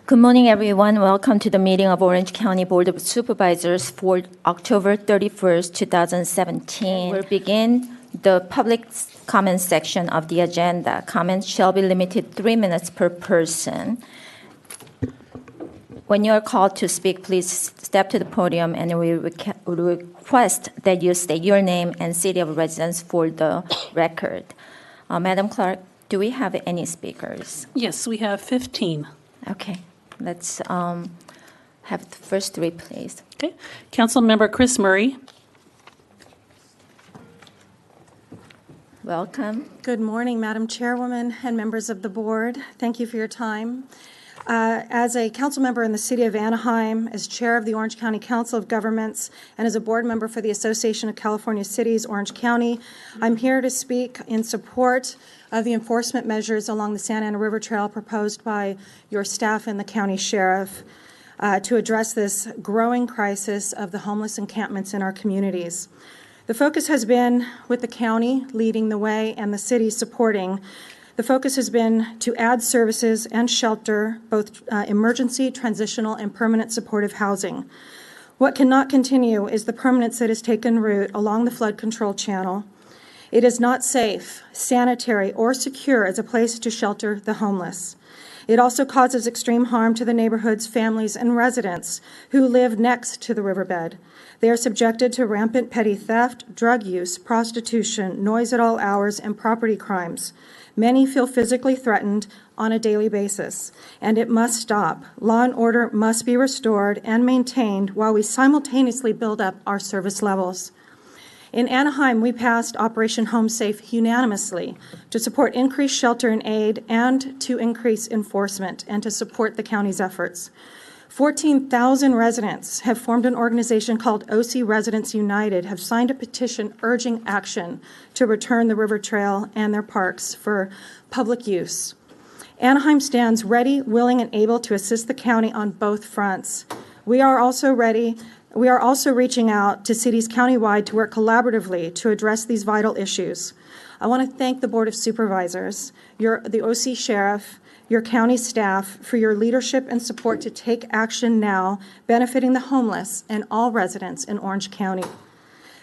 Good morning, everyone. Welcome to the meeting of Orange County Board of Supervisors for October 31st, 2017. We'll begin the public comment section of the agenda. Comments shall be limited 3 minutes per person. When you are called to speak, please step to the podium, and we request that you state your name and city of residence for the record. Madam Clerk, do we have any speakers? Yes, we have 15. Okay. Let's have the first three, please. Okay. Councilmember Chris Murray. Welcome. Good morning, Madam Chairwoman and members of the board. Thank you for your time. As a council member in the city of Anaheim, as chair of the Orange County Council of Governments, and as a board member for the Association of California Cities, Orange County, I'm here to speak in support of the enforcement measures along the Santa Ana River Trail proposed by your staff and the county sheriff to address this growing crisis of the homeless encampments in our communities. The focus has been with the county leading the way and the city supporting. The focus has been to add services and shelter, both emergency, transitional, and permanent supportive housing. What cannot continue is the permanence that has taken root along the flood control channel. It is not safe, sanitary, or secure as a place to shelter the homeless. It also causes extreme harm to the neighborhoods, families, and residents who live next to the riverbed. They are subjected to rampant petty theft, drug use, prostitution, noise at all hours, and property crimes. Many feel physically threatened on a daily basis, and it must stop. Law and order must be restored and maintained while we simultaneously build up our service levels. In Anaheim, we passed Operation Home Safe unanimously to support increased shelter and aid and to increase enforcement and to support the county's efforts. 14,000 residents have formed an organization called OC Residents United, have signed a petition urging action to return the river trail and their parks for public use. Anaheim stands ready, willing, and able to assist the county on both fronts. We are also reaching out to cities countywide to work collaboratively to address these vital issues. I want to thank the Board of Supervisors, the OC Sheriff, your county staff for your leadership and support to take action now, benefiting the homeless and all residents in Orange County.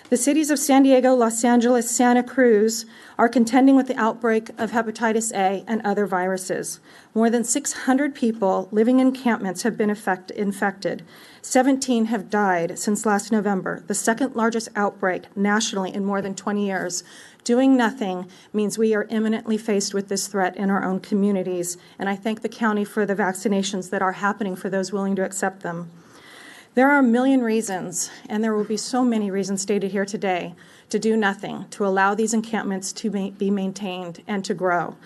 The cities of San Diego, Los Angeles, Santa Cruz are contending with the outbreak of hepatitis A and other viruses. More than 600 people living in encampments have been infected. 17 have died since last November, the second largest outbreak nationally in more than 20 years. Doing nothing means we are imminently faced with this threat in our own communities, and I thank the county for the vaccinations that are happening for those willing to accept them. There are a million reasons, and there will be so many reasons stated here today, to do nothing, to allow these encampments to be maintained and to grow.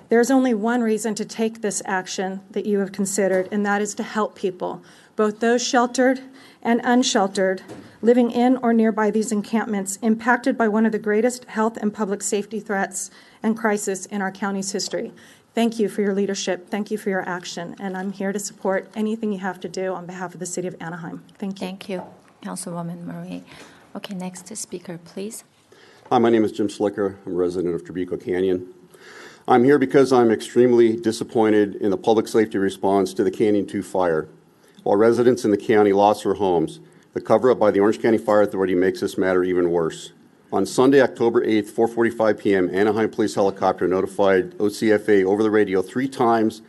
There's only one reason to take this action that you have considered, and that is to help people, both those sheltered and unsheltered, living in or nearby these encampments impacted by one of the greatest health and public safety threats and crisis in our county's history. Thank you for your leadership. Thank you for your action. And I'm here to support anything you have to do on behalf of the city of Anaheim. Thank you. Thank you, Councilwoman Murray. Okay, next speaker, please. Hi, my name is Jim Slicker. I'm a resident of Trabuco Canyon. I'm here because I'm extremely disappointed in the public safety response to the Canyon 2 fire. While residents in the county lost their homes, the cover-up by the Orange County Fire Authority makes this matter even worse. On Sunday, October 8th, 4:45 p.m., Anaheim Police Helicopter notified OCFA over the radio 3 times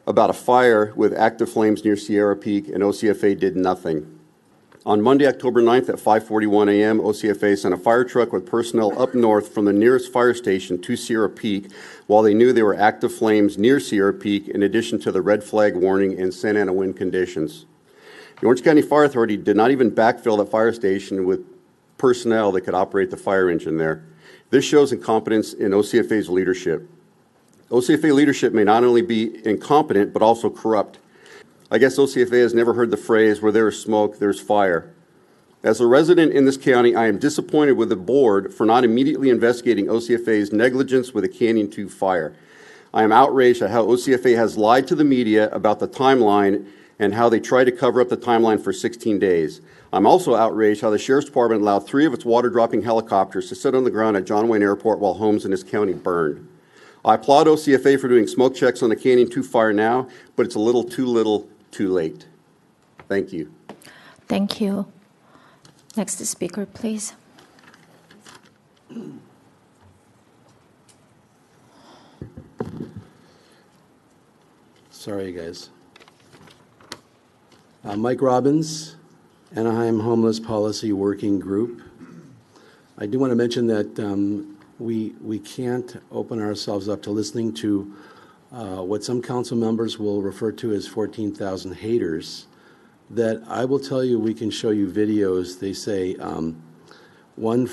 about a fire with active flames near Sierra Peak, and OCFA did nothing. On Monday, October 9th at 5:41 a.m., OCFA sent a fire truck with personnel up north from the nearest fire station to Sierra Peak while they knew there were active flames near Sierra Peak in addition to the red flag warning and Santa Ana wind conditions. The Orange County Fire Authority did not even backfill the fire station with personnel that could operate the fire engine there. This shows incompetence in OCFA's leadership. OCFA leadership may not only be incompetent, but also corrupt. I guess OCFA has never heard the phrase, where there is smoke, there's fire. As a resident in this county, I am disappointed with the board for not immediately investigating OCFA's negligence with the Canyon 2 fire. I am outraged at how OCFA has lied to the media about the timeline and how they tried to cover up the timeline for 16 days. I'm also outraged how the Sheriff's Department allowed 3 of its water-dropping helicopters to sit on the ground at John Wayne Airport while homes in this county burned. I applaud OCFA for doing smoke checks on the Canyon 2 fire now, but it's a little, too late. Thank you. Thank you. Next speaker, please. Sorry, guys. Mike Robbins, Anaheim Homeless Policy Working Group. I do want to mention that we can't open ourselves up to listening to what some council members will refer to as 14,000 haters. That I will tell you, we can show you videos. They say one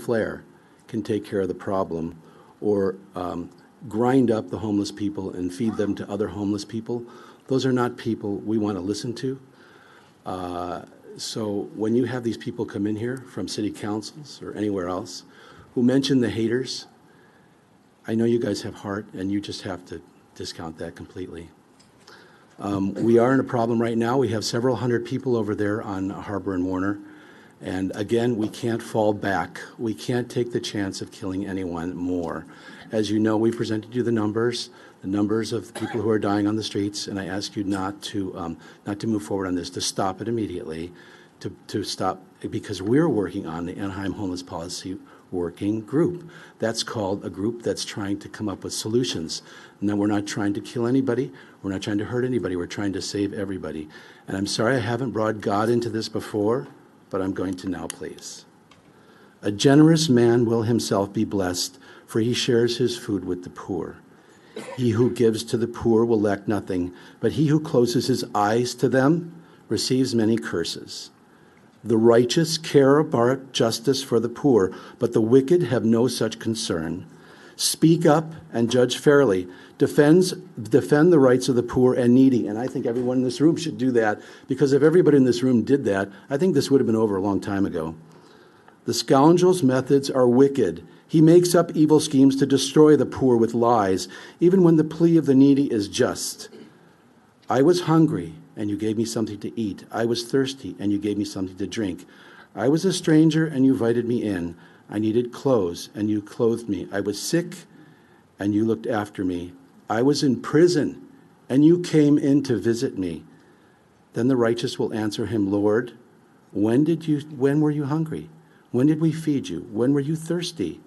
flare can take care of the problem, or grind up the homeless people and feed them to other homeless people. Those are not people we want to listen to. So when you have these people come in here from city councils or anywhere else who mention the haters, I know you guys have heart, and you just have to discount that completely. We are in a problem right now. We have several hundred people over there on Harbor and Warner. And again, we can't fall back. We can't take the chance of killing anyone more. As you know, we presented you the numbers of people who are dying on the streets, and I ask you not to move forward on this, to stop it immediately, to stop, because we're working on the Anaheim Homeless Policy Working Group. That's called a group that's trying to come up with solutions. Now, we're not trying to kill anybody. We're not trying to hurt anybody. We're trying to save everybody. And I'm sorry I haven't brought God into this before, but I'm going to now, please. A generous man will himself be blessed, for he shares his food with the poor. He who gives to the poor will lack nothing, but he who closes his eyes to them receives many curses. The righteous care about justice for the poor, but the wicked have no such concern. Speak up and judge fairly. Defend the rights of the poor and needy. And I think everyone in this room should do that, because if everybody in this room did that, I think this would have been over a long time ago. The scoundrel's methods are wicked. He makes up evil schemes to destroy the poor with lies, even when the plea of the needy is just. I was hungry, and you gave me something to eat. I was thirsty, and you gave me something to drink. I was a stranger, and you invited me in. I needed clothes, and you clothed me. I was sick, and you looked after me. I was in prison, and you came in to visit me. Then the righteous will answer him, Lord, when were you hungry? When did we feed you? When were you thirsty?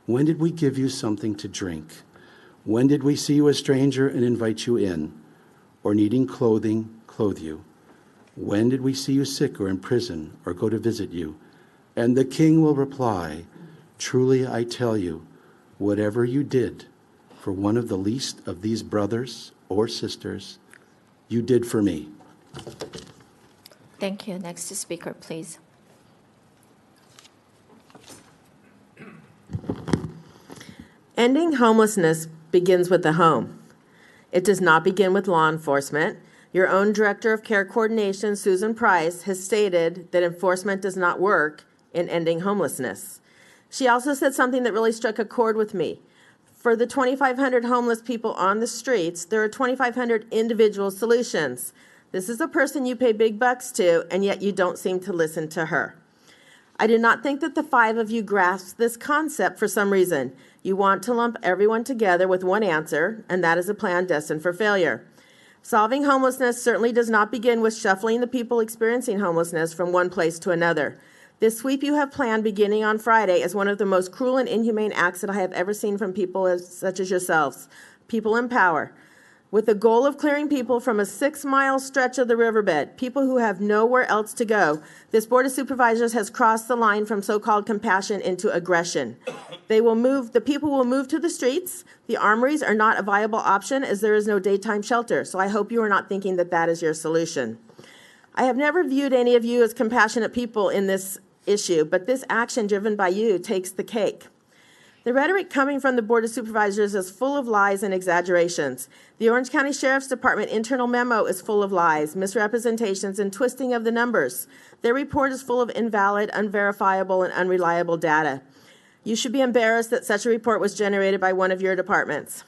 When did we give you something to drink? When did we see you a stranger and invite you in, or needing clothing, clothe you? When did we see you sick or in prison, or go to visit you? And the king will reply, truly I tell you, whatever you did for one of the least of these brothers or sisters, you did for me. Thank you. Next speaker, please. Ending homelessness begins with the home. It does not begin with law enforcement. Your own Director of Care Coordination, Susan Price, has stated that enforcement does not work in ending homelessness. She also said something that really struck a chord with me. For the 2,500 homeless people on the streets, there are 2,500 individual solutions. This is a person you pay big bucks to, and yet you don't seem to listen to her. I do not think that the five of you grasp this concept for some reason. You want to lump everyone together with one answer, and that is a plan destined for failure. Solving homelessness certainly does not begin with shuffling the people experiencing homelessness from one place to another. This sweep you have planned beginning on Friday is one of the most cruel and inhumane acts that I have ever seen from people such as yourselves, people in power. With the goal of clearing people from a 6-mile stretch of the riverbed, people who have nowhere else to go, this Board of Supervisors has crossed the line from so-called compassion into aggression. The people will move to the streets. The armories are not a viable option as there is no daytime shelter, so I hope you are not thinking that that is your solution. I have never viewed any of you as compassionate people in this issue, but this action driven by you takes the cake. The rhetoric coming from the Board of Supervisors is full of lies and exaggerations. The Orange County Sheriff's Department internal memo is full of lies, misrepresentations, and twisting of the numbers. Their report is full of invalid, unverifiable, and unreliable data. You should be embarrassed that such a report was generated by one of your departments.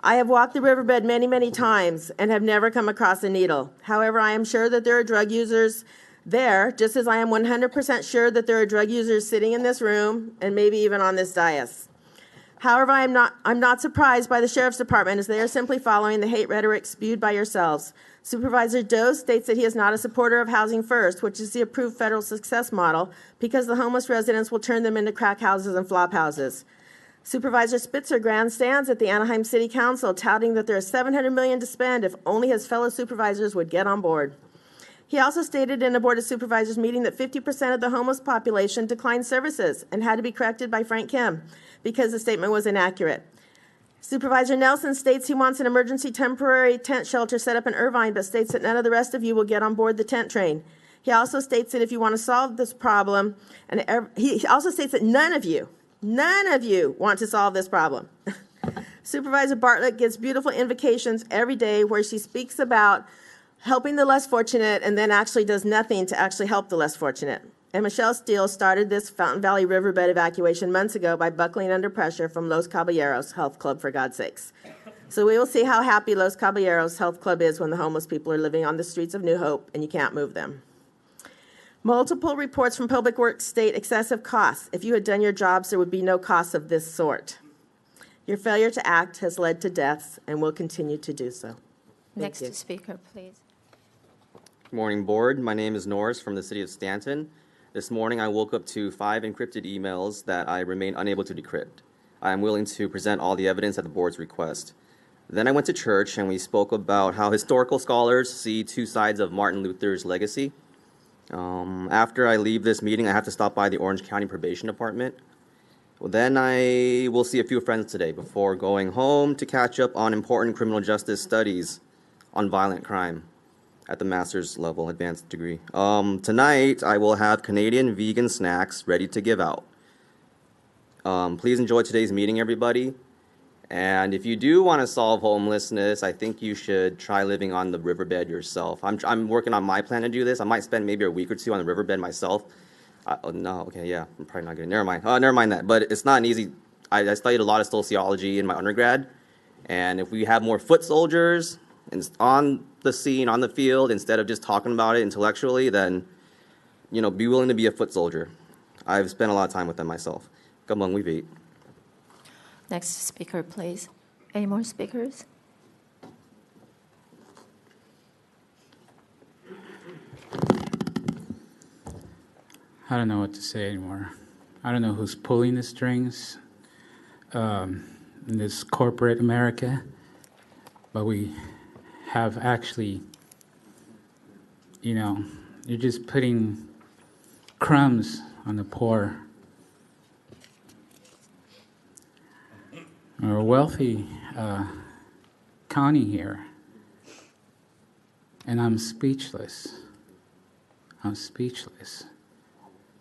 I have walked the riverbed many, many times and have never come across a needle. However, I am sure that there are drug users there, just as I am 100% sure that there are drug users sitting in this room and maybe even on this dais. However, I'm not surprised by the Sheriff's Department, as they are simply following the hate rhetoric spewed by yourselves. Supervisor Doe states that he is not a supporter of Housing First, which is the approved federal success model, because the homeless residents will turn them into crack houses and flop houses. Supervisor Spitzer grandstands at the Anaheim City Council, touting that there is $700 million to spend if only his fellow supervisors would get on board. He also stated in a Board of Supervisors meeting that 50% of the homeless population declined services and had to be corrected by Frank Kim because the statement was inaccurate. Supervisor Nelson states he wants an emergency temporary tent shelter set up in Irvine, but states that none of the rest of you will get on board the tent train. He also states that if you want to solve this problem, he also states that none of you want to solve this problem. Supervisor Bartlett gives beautiful invocations every day where she speaks about helping the less fortunate and then actually does nothing to actually help the less fortunate. And Michelle Steele started this Fountain Valley riverbed evacuation months ago by buckling under pressure from Los Caballeros Health Club, for God's sakes. So we will see how happy Los Caballeros Health Club is when the homeless people are living on the streets of New Hope and you can't move them. Multiple reports from Public Works state excessive costs. If you had done your jobs, there would be no costs of this sort. Your failure to act has led to deaths and will continue to do so. Next speaker, please. Good morning, Board. My name is Norris from the city of Stanton. This morning, I woke up to 5 encrypted emails that I remain unable to decrypt. I am willing to present all the evidence at the Board's request. Then I went to church and we spoke about how historical scholars see two sides of Martin Luther's legacy. After I leave this meeting, I have to stop by the Orange County Probation Department. Well, then I will see a few friends today before going home to catch up on important criminal justice studies on violent crime at the master's level, advanced degree. Tonight, I will have Canadian vegan snacks ready to give out. Please enjoy today's meeting, everybody. And if you do want to solve homelessness, I think you should try living on the riverbed yourself. I'm working on my plan to do this. I might spend maybe a week or two on the riverbed myself. No, okay, yeah, I'm probably not good. Never mind. Never mind that. But it's not an easy. I studied a lot of sociology in my undergrad, and if we have more foot soldiers on the scene, on the field, instead of just talking about it intellectually, then, be willing to be a foot soldier. I've spent a lot of time with them myself. Come on, we beat. Next speaker, please. Any more speakers? I don't know what to say anymore. I don't know who's pulling the strings in this corporate America, but we have actually, you're just putting crumbs on the poor. We're a wealthy county here, and I'm speechless.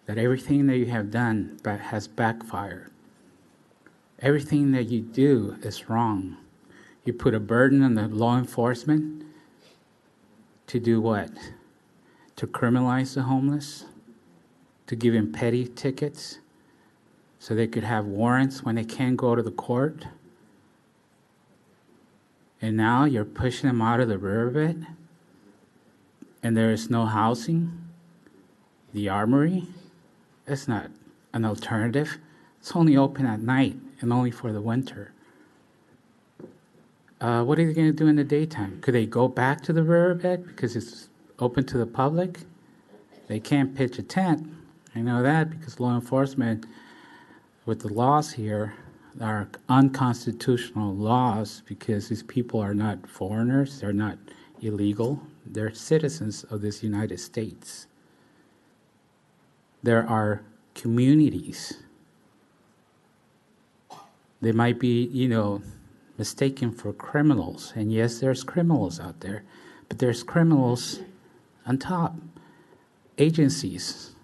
That everything that you have done has backfired. Everything that you do is wrong. You put a burden on the law enforcement to do what? To criminalize the homeless? To give them petty tickets so they could have warrants when they can't go to the court? And now you're pushing them out of the riverbed and there is no housing? The Armory? It's not an alternative. It's only open at night and only for the winter. What are they going to do in the daytime? Could they go back to the riverbed because it's open to the public? They can't pitch a tent. I know that because law enforcement, with the laws here, are unconstitutional laws because these people are not foreigners, they're not illegal, they're citizens of this United States. There are communities. They might be, mistaken for criminals. And yes, there's criminals out there, but there's criminals on top. Agencies,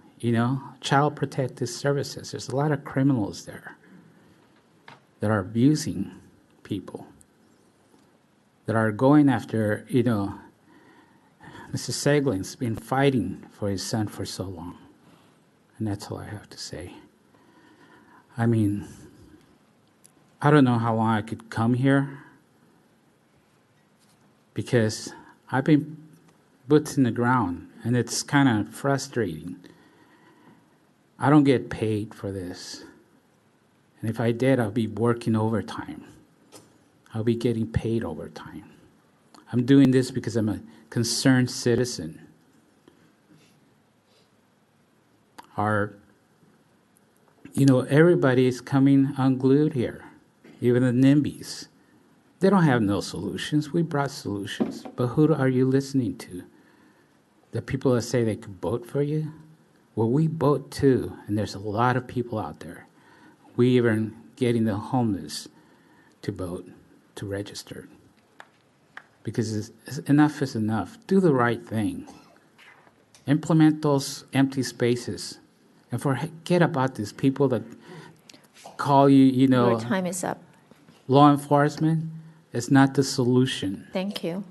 child protective services. There's a lot of criminals there that are abusing people, that are going after, Mr. Seglin's been fighting for his son for so long. And that's all I have to say. I mean, I don't know how long I could come here because I've been boots in the ground and it's kind of frustrating. I don't get paid for this. And if I did, I'll be working overtime. I'll be getting paid overtime. I'm doing this because I'm a concerned citizen. Everybody is coming unglued here, even the NIMBYs. They don't have no solutions. We brought solutions. But who are you listening to? The people that say they could vote for you? Well, we vote too, and there's a lot of people out there. We even getting the homeless to vote, to register. Because enough is enough. Do the right thing. Implement those empty spaces. And forget about these people that call you, Your time is up. law enforcement. It's not the solution. Thank you.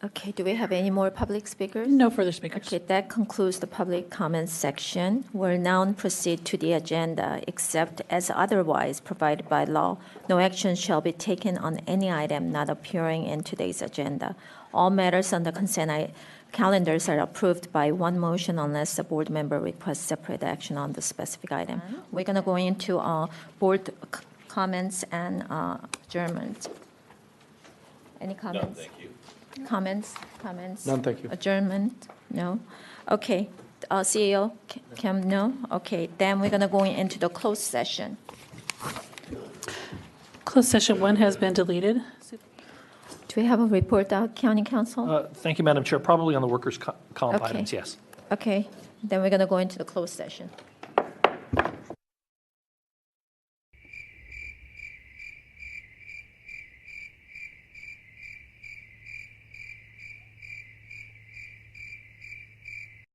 Okay, do we have any more public speakers? No further speakers. Okay, that concludes the public comments section. We'll now proceed to the agenda, except as otherwise provided by law. No action shall be taken on any item not appearing in today's agenda. All matters on the consent calendars are approved by one motion unless the board member requests separate action on the specific item. We're going to go into board comments and adjournment. Any comments? No, thank you. Comments? None, thank you. Adjournment? No? Okay. CEO, Kim, no? Okay, then we're going to go into the closed session. Closed session 1 has been deleted. Do we have a report out, County Council? Thank you, Madam Chair. Probably on the workers' comp Okay. items, yes. Okay, then we're going to go into the closed session.